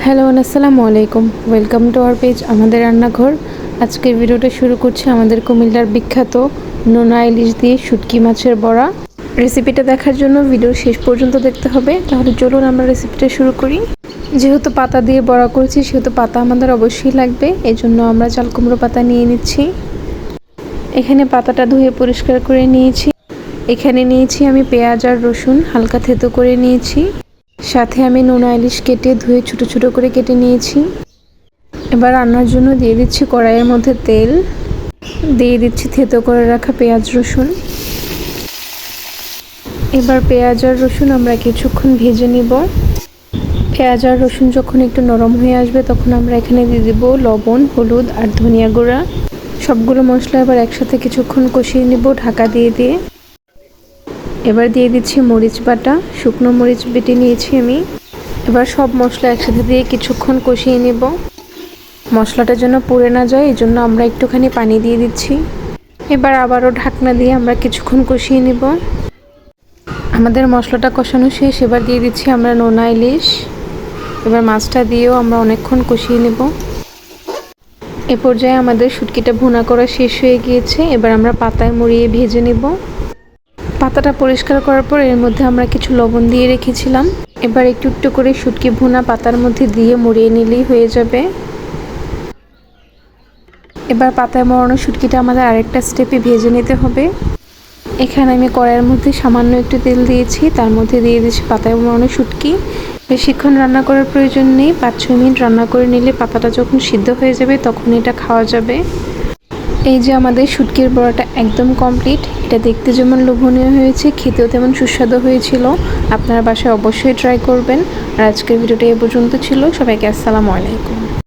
Hello আসসালামু আলাইকুম, welcome to our page আমাদের রান্নাঘর। আজকের ভিডিওটা শুরু করছি আমাদের কুমিল্লার বিখ্যাত নোনা ইলিশ দিয়ে শুটকি মাছের বড়া। রেসিপিটা দেখার জন্য ভিডিও শেষ পর্যন্ত দেখতে হবে। তাহলে চলুন আমরা রেসিপিটা শুরু করি। যেহেতু পাতা দিয়ে বড়া করেছি সেহেতু পাতা আমাদের অবশ্যই লাগবে, এই জন্য আমরা চাল কুমড়ো পাতা নিয়ে নিচ্ছি। এখানে পাতাটা ধুয়ে পরিষ্কার করে নিয়েছি। এখানে নিয়েছি আমি পেঁয়াজ আর রসুন হালকা থেতো করে নিয়েছি। সাথে আমি নোনা ইলিশ কেটে ধুয়ে ছোট ছোট করে কেটে নিয়েছি। এবার রান্নার জন্য দিয়ে দিচ্ছি কড়াইয়ের মধ্যে তেল, দিয়ে দিচ্ছি থেতো করে রাখা পেঁয়াজ রসুন। এবার পেঁয়াজ আর রসুন আমরা কিছুক্ষণ ভেজে নিব। পেঁয়াজ আর রসুন যখন একটু নরম হয়ে আসবে তখন আমরা এখানে দিয়ে দিব লবণ, হলুদ আর ধনিয়া গুঁড়া। সবগুলো মশলা এবার একসাথে কিছুক্ষণ কষিয়ে নিব ঢাকা দিয়ে দিয়ে। এবার দিয়ে দিচ্ছি মরিচ বাটা, শুকনো মরিচ বেটে নিয়েছি আমি। এবার সব মশলা একসাথে দিয়ে কিছুক্ষণ কষিয়ে নেব। মশলাটা যেন পুড়ে না যায় এই জন্য আমরা একটুখানি পানি দিয়ে দিচ্ছি। এবার আবারও ঢাকনা দিয়ে আমরা কিছুক্ষণ কষিয়ে নেব। আমাদের মশলাটা কষানো শেষ। এবার দিয়ে দিচ্ছি আমরা নোনা ইলিশ। এবার মাছটা দিয়েও আমরা অনেকক্ষণ কষিয়ে নেব। এ পর্যায়ে আমাদের শুটকিটা ভুনা করা শেষ হয়ে গিয়েছে। এবার আমরা পাতায় মুড়িয়ে ভেজে নেব। পাতাটা পরিষ্কার করার পর এর মধ্যে আমরা কিছু লবণ দিয়ে রেখেছিলাম। এবার একটু একটু করে শুটকি ভুনা পাতার মধ্যে দিয়ে মুড়িয়ে নিলেই হয়ে যাবে। এবার পাতায় মোড়ানো শুটকিটা আমাদের আরেকটা স্টেপে ভেজে নিতে হবে। এখানে আমি কড়াইয়ের মধ্যে সামান্য একটু তেল দিয়েছি, তার মধ্যে দিয়ে দিচ্ছি পাতায় মোড়ানো শুটকি। বেশিক্ষণ রান্না করার প্রয়োজন নেই, 5-6 মিনিট রান্না করে নিলে পাতাটা যখন সিদ্ধ হয়ে যাবে তখন এটা খাওয়া যাবে। এই যে আমাদের শুটকির বড়াটা একদম কমপ্লিট। এটা দেখতে যেমন লোভনীয় হয়েছে, খেতেও তেমন সুস্বাদু হয়েছিল। আপনারা বাসায় অবশ্যই ট্রাই করবেন। আর আজকের ভিডিওটা এ পর্যন্ত ছিল। সবাইকে আসসালামু আলাইকুম।